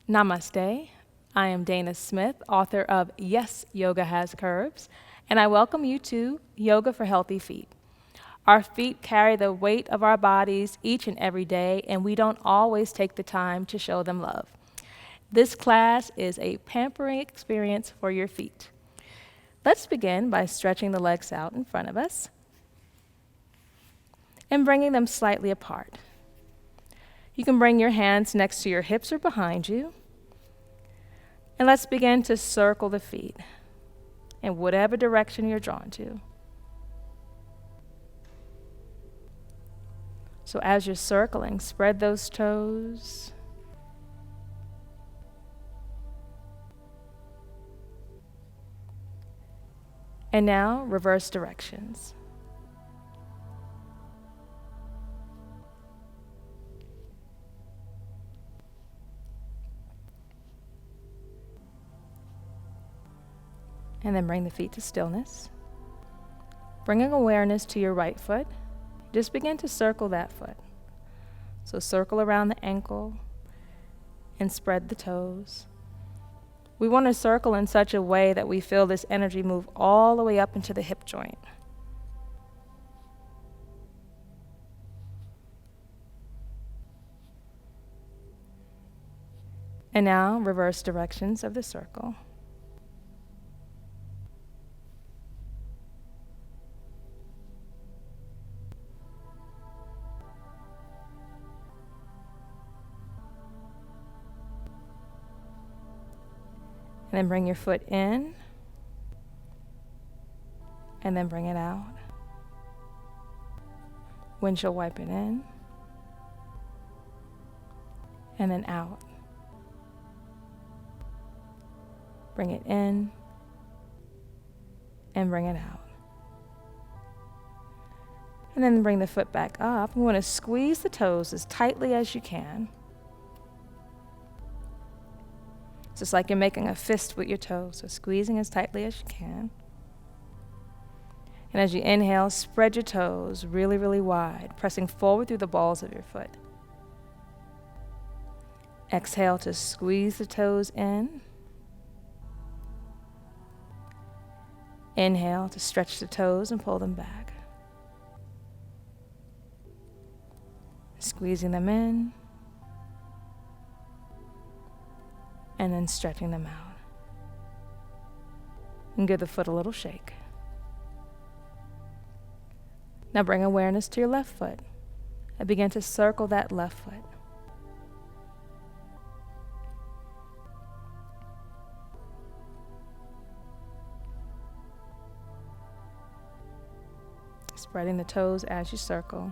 Namaste. I am Dana Smith, author of Yes, Yoga Has Curves, and I welcome you to Yoga for Healthy Feet. Our feet carry the weight of our bodies each and every day, and we don't always take the time to show them love. This class is a pampering experience for your feet. Let's begin by stretching the legs out in front of us and bringing them slightly apart. You can bring your hands next to your hips or behind you. And let's begin to circle the feet in whatever direction you're drawn to. So as you're circling, spread those toes. And now reverse directions. And then bring the feet to stillness. Bringing awareness to your right foot, just begin to circle that foot. So circle around the ankle and spread the toes. We want to circle in such a way that we feel this energy move all the way up into the hip joint. And now reverse directions of the circle. And then bring your foot in, and then bring it out. Windshield wipe it in, and then out. Bring it in, and bring it out. And then bring the foot back up. We want to squeeze the toes as tightly as you can. Just like you're making a fist with your toes, so squeezing as tightly as you can. And as you inhale, spread your toes really, really wide, pressing forward through the balls of your foot. Exhale to squeeze the toes in. Inhale to stretch the toes and pull them back. Squeezing them in. And then stretching them out. And give the foot a little shake. Now bring awareness to your left foot and begin to circle that left foot. Spreading the toes as you circle.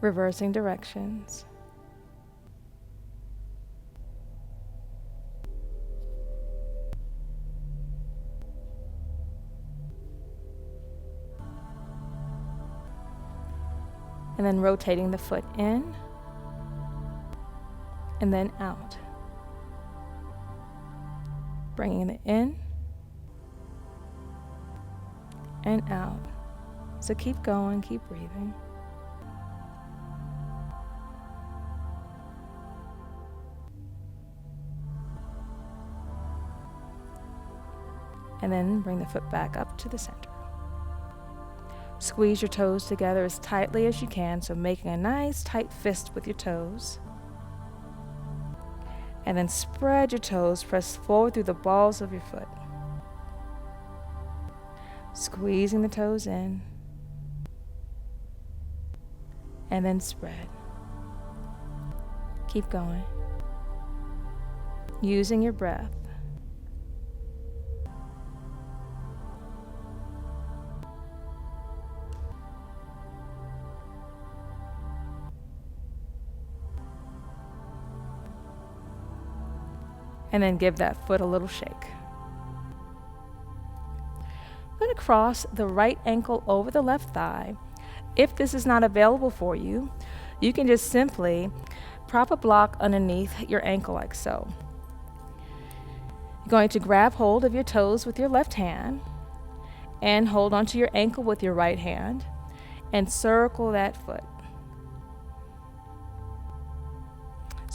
Reversing directions. And then rotating the foot in and then out. Bringing it in and out. So keep going, keep breathing. And then bring the foot back up to the center. Squeeze your toes together as tightly as you can, so making a nice tight fist with your toes. And then spread your toes, press forward through the balls of your foot. Squeezing the toes in. And then spread. Keep going. Using your breath. And then give that foot a little shake. I'm going to cross the right ankle over the left thigh. If this is not available for you, you can just simply prop a block underneath your ankle like so. You're going to grab hold of your toes with your left hand and hold onto your ankle with your right hand and circle that foot.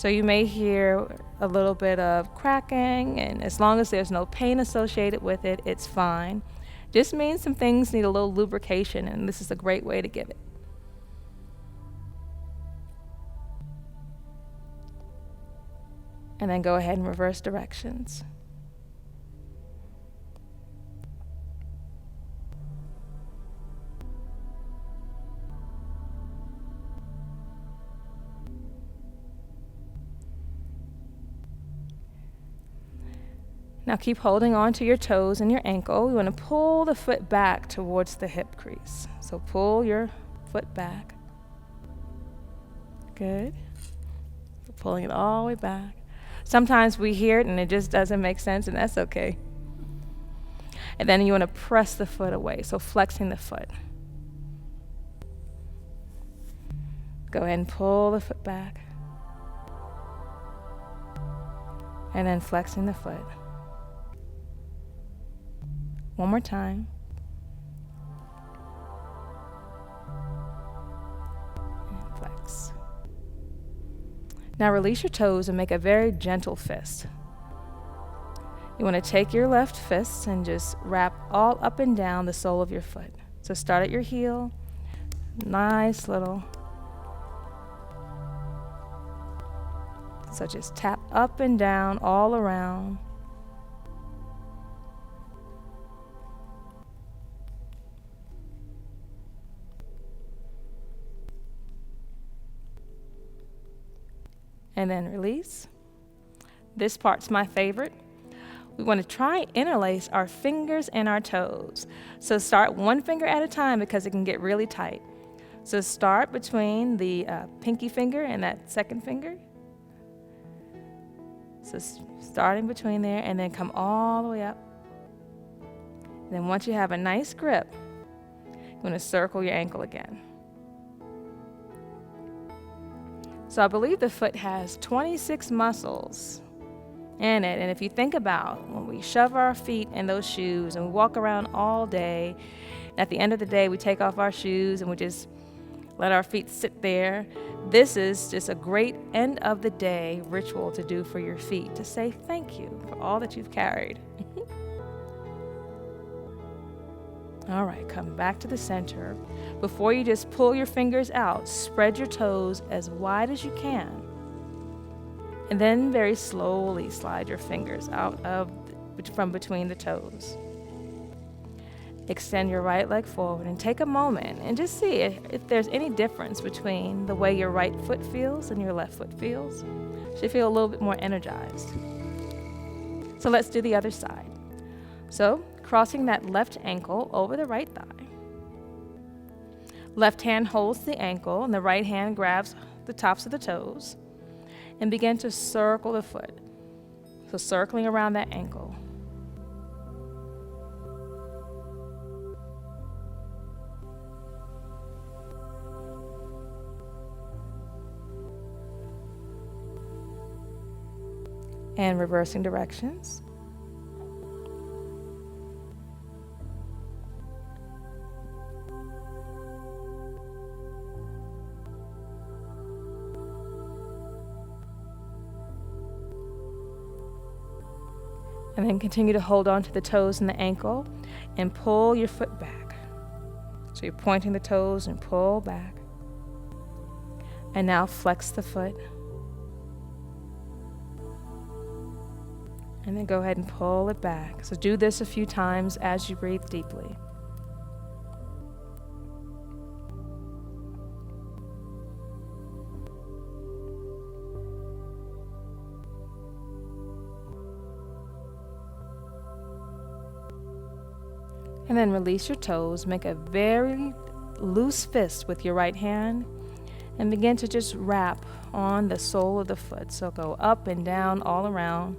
So you may hear a little bit of cracking, and as long as there's no pain associated with it, it's fine. Just means some things need a little lubrication, and this is a great way to give it. And then go ahead and reverse directions. Now keep holding on to your toes and your ankle. You want to pull the foot back towards the hip crease. So pull your foot back. Good. So pulling it all the way back. Sometimes we hear it and it just doesn't make sense, and that's okay. And then you want to press the foot away, so flexing the foot. Go ahead and pull the foot back. And then flexing the foot. One more time. And flex. Now release your toes and make a very gentle fist. You want to take your left fist and just wrap all up and down the sole of your foot. So start at your heel. Nice little. So just tap up and down all around. And then release. This part's my favorite. We want to try interlace our fingers and our toes. So start one finger at a time because it can get really tight. So start between the pinky finger and that second finger. So starting between there and then come all the way up. And then once you have a nice grip, you want to circle your ankle again. So I believe the foot has 26 muscles in it. And if you think about when we shove our feet in those shoes and we walk around all day, at the end of the day, we take off our shoes and we just let our feet sit there. This is just a great end of the day ritual to do for your feet, to say thank you for all that you've carried. All right, come back to the center. Before you just pull your fingers out, spread your toes as wide as you can. And then very slowly slide your fingers from between the toes. Extend your right leg forward and take a moment and just see if there's any difference between the way your right foot feels and your left foot feels. Should feel a little bit more energized. So let's do the other side. So crossing that left ankle over the right thigh. Left hand holds the ankle and the right hand grabs the tops of the toes and begin to circle the foot. So circling around that ankle. And reversing directions. And then continue to hold on to the toes and the ankle and pull your foot back. So you're pointing the toes and pull back. And now flex the foot. And then go ahead and pull it back. So do this a few times as you breathe deeply. And then release your toes. Make a very loose fist with your right hand and begin to just wrap on the sole of the foot. So go up and down all around.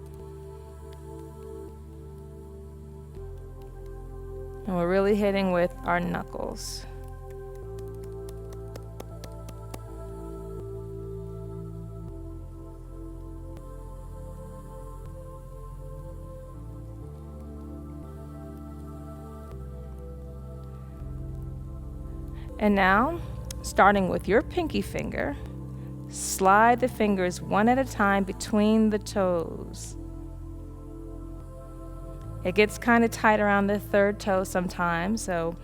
And we're really hitting with our knuckles. And now, starting with your pinky finger, Slide the fingers one at a time between the toes. It gets kind of tight around the third toe sometimes, so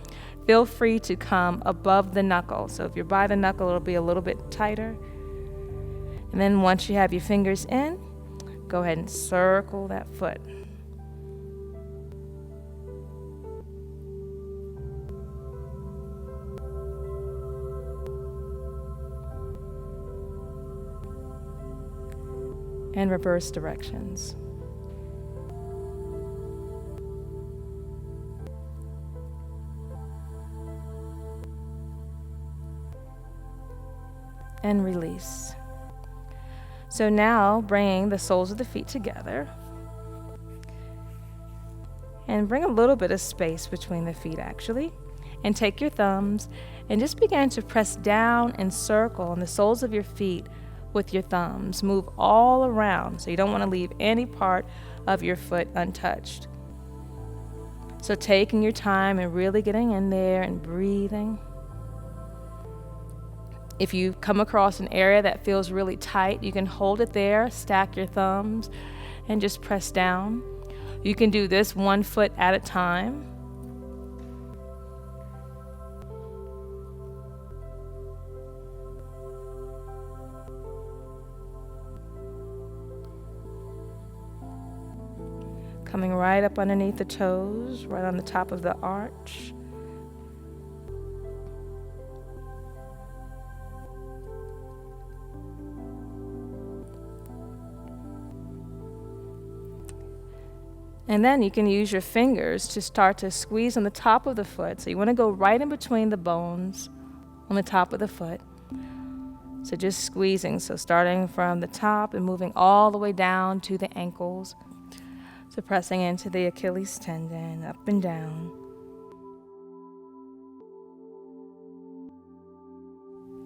feel free to come above the knuckle. So if you're by the knuckle, it'll be a little bit tighter. And then once you have your fingers in, go ahead and circle that foot. And reverse directions. And release. So now bringing the soles of the feet together and bring a little bit of space between the feet actually, and take your thumbs and just begin to press down and circle on the soles of your feet with your thumbs. Move all around, so you don't want to leave any part of your foot untouched. So taking your time and really getting in there and breathing. If you come across an area that feels really tight, you can hold it there, stack your thumbs, and just press down. You can do this 1 foot at a time. Coming right up underneath the toes, right on the top of the arch. And then you can use your fingers to start to squeeze on the top of the foot. So you want to go right in between the bones on the top of the foot. So just squeezing, so starting from the top and moving all the way down to the ankles. So pressing into the Achilles tendon, up and down.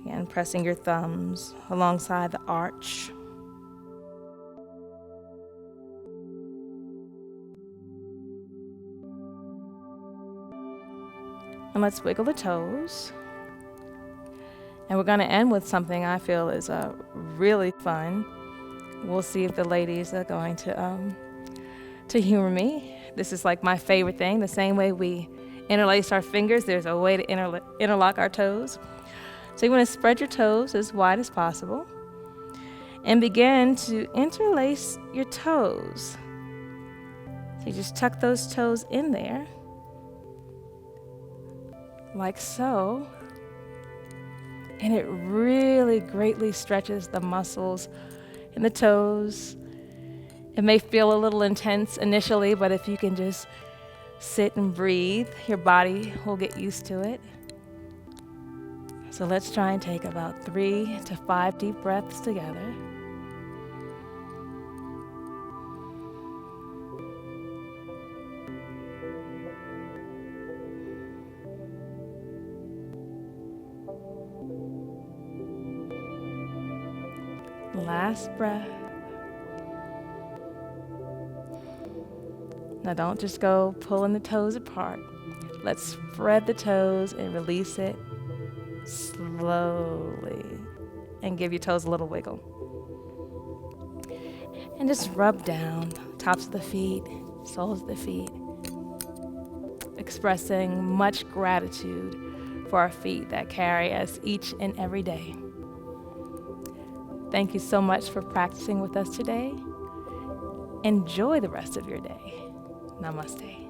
Again, pressing your thumbs alongside the arch. And let's wiggle the toes. And we're going to end with something I feel is really fun. We'll see if the ladies are going to humor me. This is like my favorite thing. The same way we interlace our fingers, there's a way to interlock our toes. So you want to spread your toes as wide as possible and begin to interlace your toes. So you just tuck those toes in there, like so. And it really greatly stretches the muscles in the toes. It may feel a little intense initially, but if you can just sit and breathe, your body will get used to it. So let's try and take about 3 to 5 deep breaths together. Last breath. Now don't just go pulling the toes apart. Let's spread the toes and release it slowly. And give your toes a little wiggle. And just rub down tops of the feet, soles of the feet. Expressing much gratitude for our feet that carry us each and every day. Thank you so much for practicing with us today. Enjoy the rest of your day. Namaste.